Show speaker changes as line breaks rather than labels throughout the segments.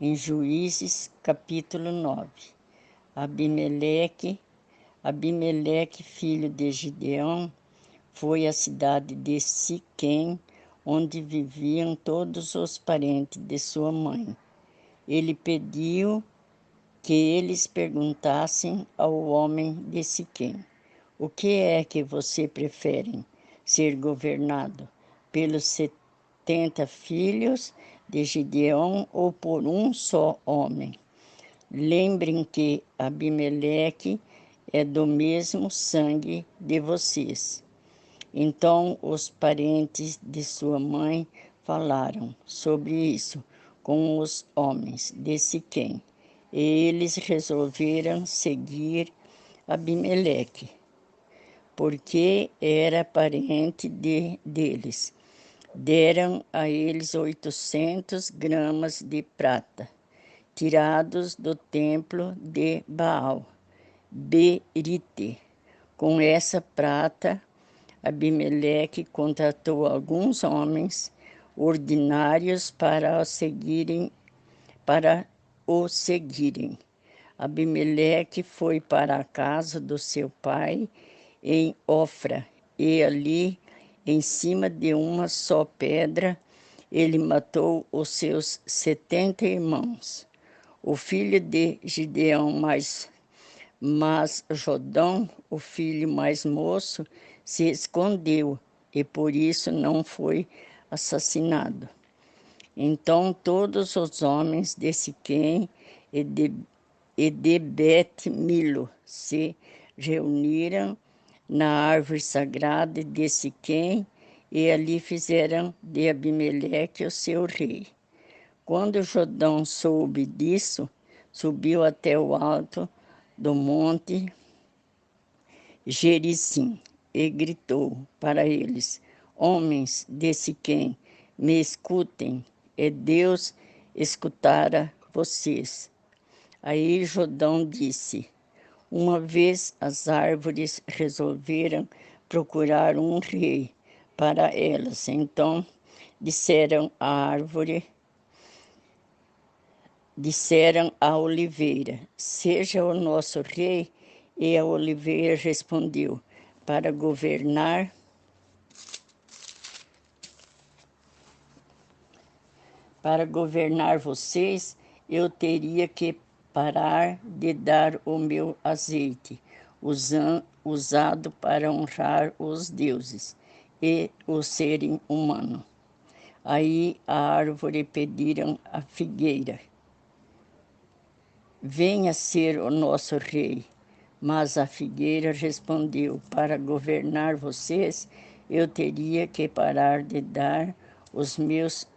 Em Juízes, capítulo 9. Abimeleque, filho de Gideão, foi à cidade de Siquém, onde viviam todos os parentes de sua mãe. Ele pediu que eles perguntassem ao homem de Siquém: o que é que você prefere ser governado pelos 70 filhos de Gideão ou por um só homem? Lembrem que Abimeleque é do mesmo sangue de vocês. Então os parentes de sua mãe falaram sobre isso com os homens de Siquém, e eles resolveram seguir Abimeleque, porque era parente deles. Deram a eles 800 gramas de prata, tirados do templo de Baal, Berite. Com essa prata, Abimeleque contratou alguns homens ordinários para o seguirem. Abimeleque foi para a casa do seu pai em Ofra, e ali, em cima de uma só pedra, ele matou os seus 70 irmãos. O filho de Gideão, mas Jodão, o filho mais moço, se escondeu e por isso não foi assassinado. Então todos os homens de Siquém e de Bet-Milo se reuniram na árvore sagrada de Siquém e ali fizeram de Abimeleque o seu rei. Quando Jodão soube disso, subiu até o alto do monte Gerizim e gritou para eles: homens de Siquém, me escutem, e Deus escutara vocês. Aí Jodão disse: uma vez as árvores resolveram procurar um rei para elas. Então disseram à oliveira: seja o nosso rei. E a oliveira respondeu: para governar vocês, eu teria que parar de dar o meu azeite, usado para honrar os deuses e o serem humano. Aí a árvore pediram à figueira: venha ser o nosso rei. Mas a figueira respondeu: para governar vocês, eu teria que parar de dar os meus...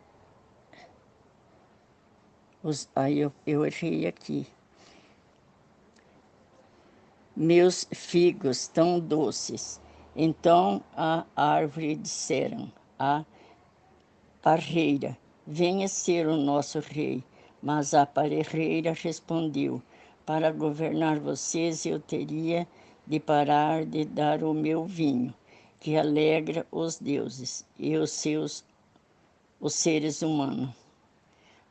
Aí eu errei aqui. Meus figos tão doces. Então a árvore disseram à parreira: venha ser o nosso rei. Mas a parreira respondeu: para governar vocês, eu teria de parar de dar o meu vinho, que alegra os deuses e os seres humanos.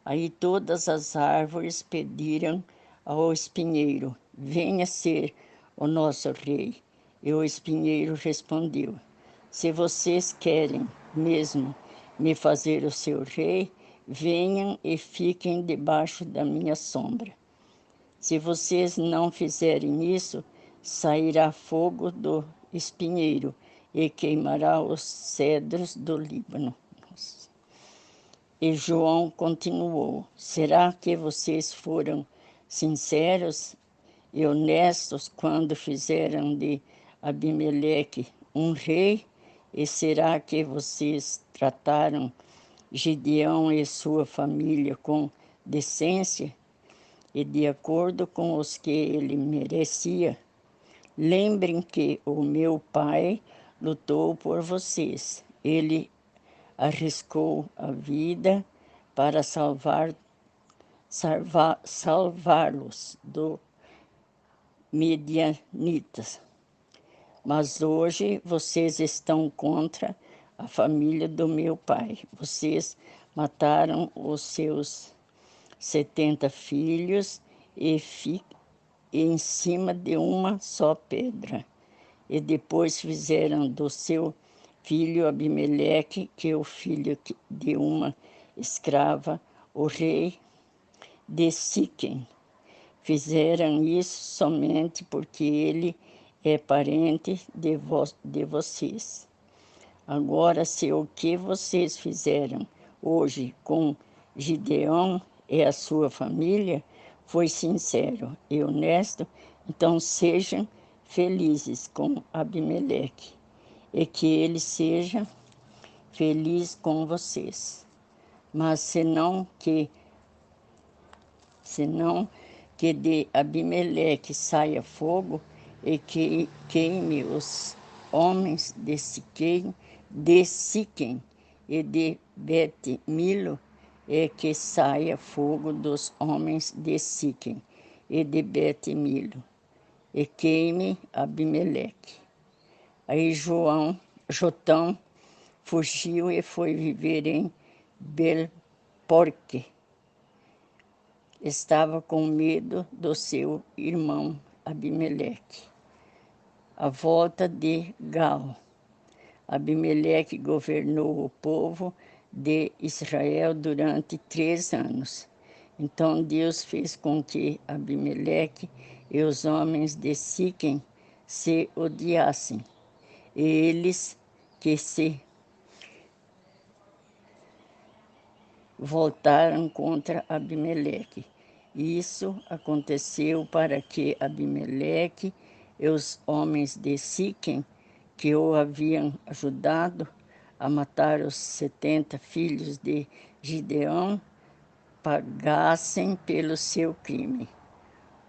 Aí todas as árvores pediram ao espinheiro: venha ser o nosso rei. E o espinheiro respondeu: se vocês querem mesmo me fazer o seu rei, venham e fiquem debaixo da minha sombra. Se vocês não fizerem isso, sairá fogo do espinheiro e queimará os cedros do Líbano. E João continuou: será que vocês foram sinceros e honestos quando fizeram de Abimeleque um rei? E será que vocês trataram Gideão e sua família com decência e de acordo com os que ele merecia? Lembrem que o meu pai lutou por vocês. Ele arriscou a vida para salvá-los do Midianitas. Mas hoje vocês estão contra a família do meu pai. Vocês mataram os seus 70 filhos e em cima de uma só pedra. E depois fizeram do seu filho Abimeleque, que é o filho de uma escrava, o rei de Siquém. Fizeram isso somente porque ele é parente de vocês. Agora, se o que vocês fizeram hoje com Gideão e a sua família foi sincero e honesto, então sejam felizes com Abimeleque e que ele seja feliz com vocês. Mas senão que de Abimeleque saia fogo e que queime os homens de Siquém e de Bet-Milo, e que saia fogo dos homens de Siquém e de Bet-Milo, e queime Abimeleque. Aí Jotão fugiu e foi viver em Belporque. Estava com medo do seu irmão Abimeleque. A volta de Gal. Abimeleque governou o povo de Israel durante 3 anos. Então Deus fez com que Abimeleque e os homens de Siquém se odiassem. E eles que se voltaram contra Abimeleque. Isso aconteceu para que Abimeleque e os homens de Siquém, que o haviam ajudado a matar os 70 filhos de Gideão, pagassem pelo seu crime.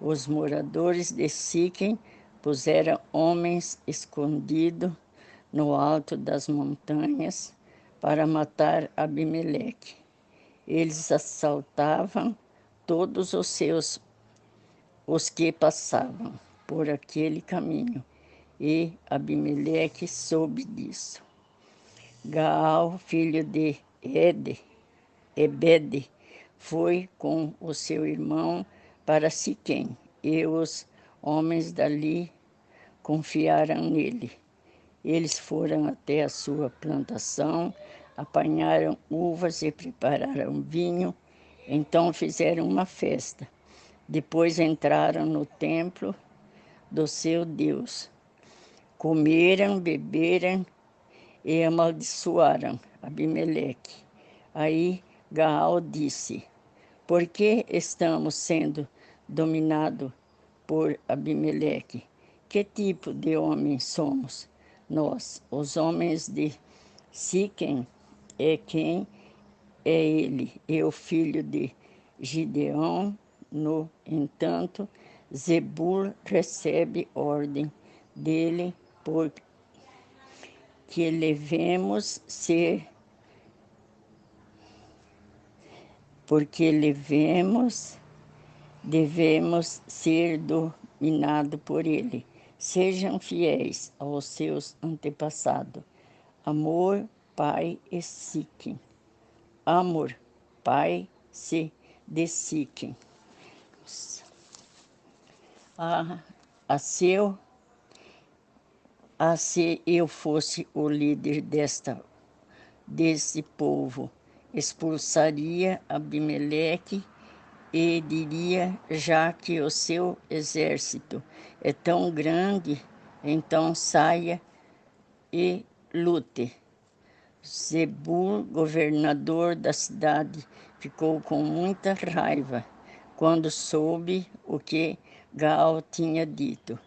Os moradores de Siquém puseram homens escondidos no alto das montanhas para matar Abimeleque. Eles assaltavam todos os que passavam por aquele caminho, e Abimeleque soube disso. Gaal, filho de Ebede, foi com o seu irmão para Siquém, e os homens dali confiaram nele. Eles foram até a sua plantação, apanharam uvas e prepararam vinho, então fizeram uma festa. Depois entraram no templo do seu Deus. Comeram, beberam e amaldiçoaram Abimeleque. Aí Gaal disse: por que estamos sendo dominados por Abimeleque? Que tipo de homem somos nós? Os homens de Siquém é quem é ele, e o filho de Gideão. No entanto, Zebul recebe ordem dele porque devemos ser dominados por ele. Sejam fiéis aos seus antepassados. Amor, pai e Siquém. Amor, pai de Siquém. Se eu fosse o líder desse povo, expulsaria Abimeleque e diria, já que o seu exército é tão grande, então saia e lute. Zebul, governador da cidade, ficou com muita raiva quando soube o que Gaal tinha dito,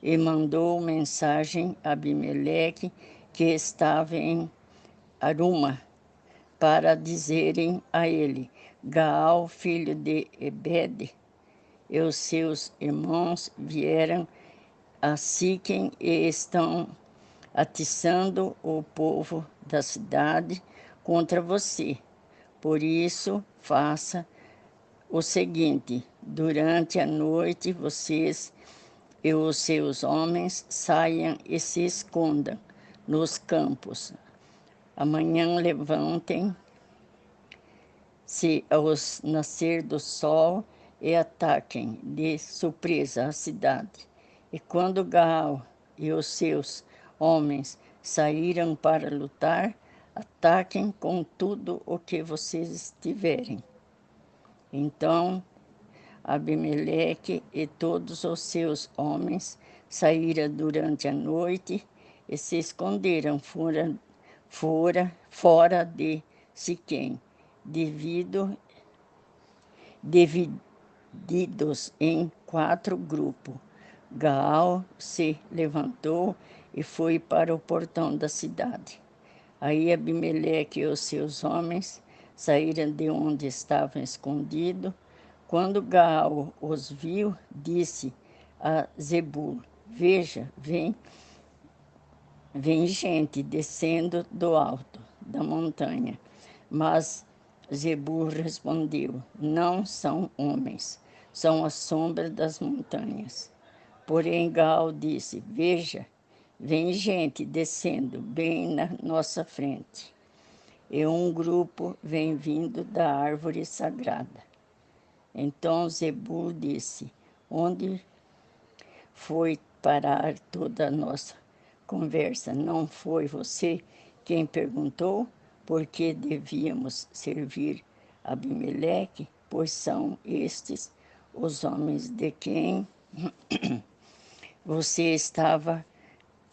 e mandou mensagem a Abimeleque, que estava em Aruma, para dizerem a ele: Gaal, filho de Ebede, e os seus irmãos vieram a Siquém e estão atiçando o povo da cidade contra você. Por isso, faça o seguinte: durante a noite vocês e os seus homens saiam e se escondam nos campos. Amanhã levantem se ao nascer do sol e ataquem de surpresa a cidade. E quando Gaal e os seus homens saíram para lutar, ataquem com tudo o que vocês tiverem. Então Abimeleque e todos os seus homens saíram durante a noite e se esconderam fora de Siquém, divididos em 4 grupos. Gaal se levantou e foi para o portão da cidade. Aí Abimeleque e os seus homens saíram de onde estavam escondidos. Quando Gaal os viu, disse a Zebul: Veja, vem gente descendo do alto da montanha. Mas Zebul respondeu: Não são homens, são a sombra das montanhas. Porém Gaal disse: Veja, vem gente descendo bem na nossa frente. E um grupo vem vindo da árvore sagrada. Então Zebul disse: Onde foi parar toda a nossa conversa? Não foi você quem perguntou por que devíamos servir Abimeleque? Pois são estes os homens de quem você estava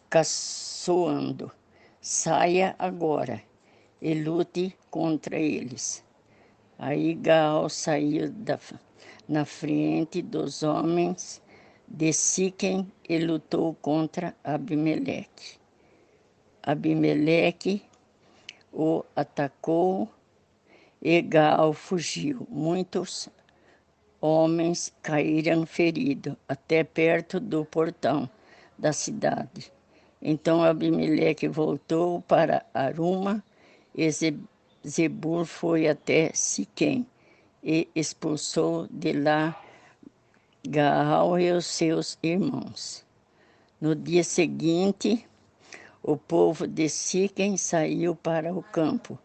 caçoando. Saia agora e lute contra eles. Aí Gaal saiu na frente dos homens de Siquém e lutou contra Abimeleque. Abimeleque o atacou e Gaal fugiu. Muitos homens caíram feridos até perto do portão da cidade. Então Abimeleque voltou para Aruma e Zebul foi até Siquém e expulsou de lá Gaal e os seus irmãos. No dia seguinte, o povo de Siquém saiu para o campo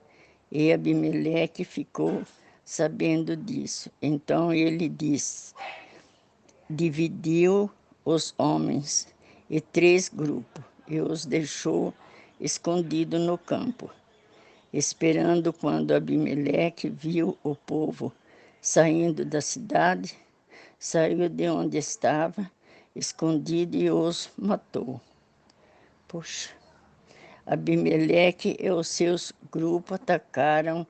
e Abimeleque ficou sabendo disso. Então ele dividiu os homens em 3 grupos e os deixou escondidos no campo, esperando. Quando Abimeleque viu o povo saindo da cidade, saiu de onde estava escondido e os matou. Poxa, Abimeleque e os seus grupos atacaram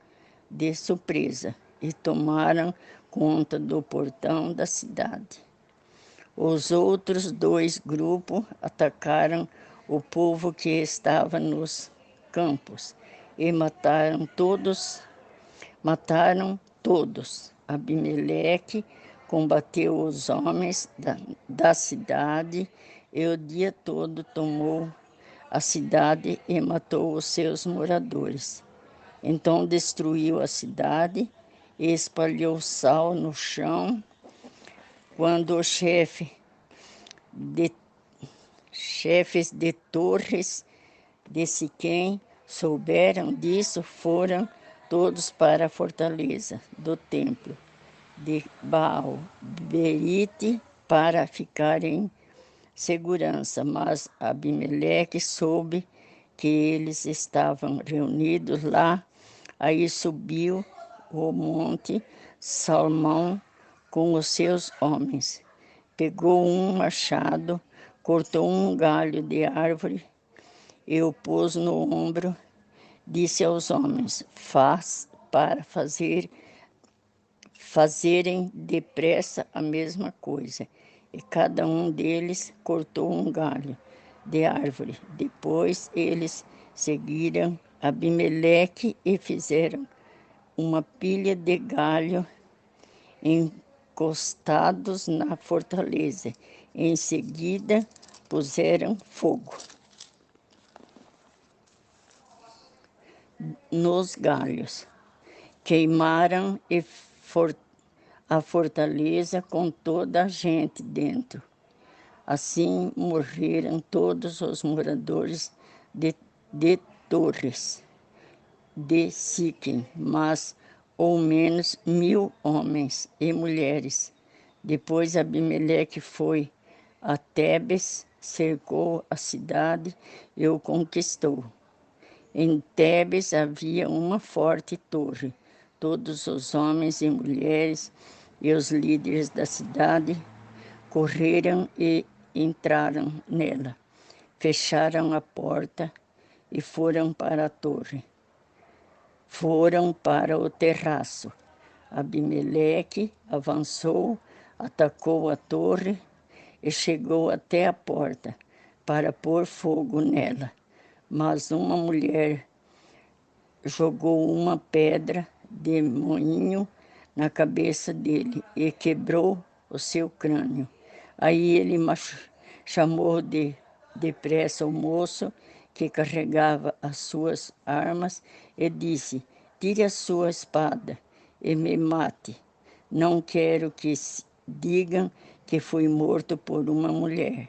de surpresa e tomaram conta do portão da cidade. Os outros 2 grupos atacaram o povo que estava nos campos e mataram todos. Abimeleque combateu os homens da cidade e o dia todo tomou a cidade e matou os seus moradores. Então destruiu a cidade e espalhou sal no chão. Quando os chefes de torres de Siquém souberam disso, foram todos para a fortaleza do templo de Baal-Berite para ficar em segurança. Mas Abimeleque soube que eles estavam reunidos lá. Aí subiu o monte Salmão com os seus homens. Pegou um machado, cortou um galho de árvore e o pôs no ombro. Disse aos homens: para fazerem depressa a mesma coisa. E cada um deles cortou um galho de árvore. Depois eles seguiram Abimeleque e fizeram uma pilha de galho encostados na fortaleza. Em seguida, puseram fogo nos galhos. Queimaram a fortaleza com toda a gente dentro. Assim morreram todos os moradores de Torres de Siquém, mas ou menos 1.000 homens e mulheres. Depois Abimeleque foi a Tebes, cercou a cidade e o conquistou. Em Tebes havia uma forte torre. Todos os homens e mulheres e os líderes da cidade correram e entraram nela. Fecharam a porta e foram para a torre. Foram para o terraço. Abimeleque avançou, atacou a torre e chegou até a porta para pôr fogo nela. Mas uma mulher jogou uma pedra de moinho na cabeça dele e quebrou o seu crânio. Aí ele chamou depressa o moço que carregava as suas armas e disse: tire a sua espada e me mate. Não quero que digam que fui morto por uma mulher.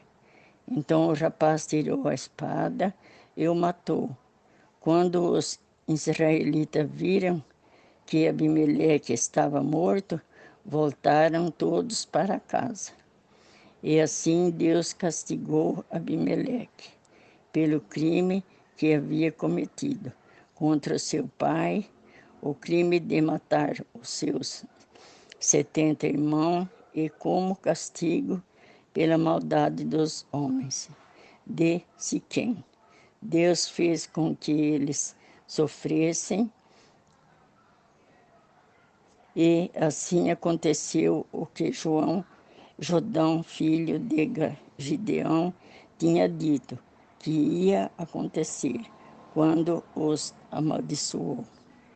Então o rapaz tirou a espada e o matou. Quando os israelitas viram que Abimeleque estava morto, voltaram todos para casa. E assim Deus castigou Abimeleque pelo crime que havia cometido contra seu pai, o crime de matar os seus 70 irmãos e como castigo pela maldade dos homens de Siquém. Deus fez com que eles sofressem e assim aconteceu o que Jordão, filho de Gideão, tinha dito que ia acontecer quando os amaldiçoou.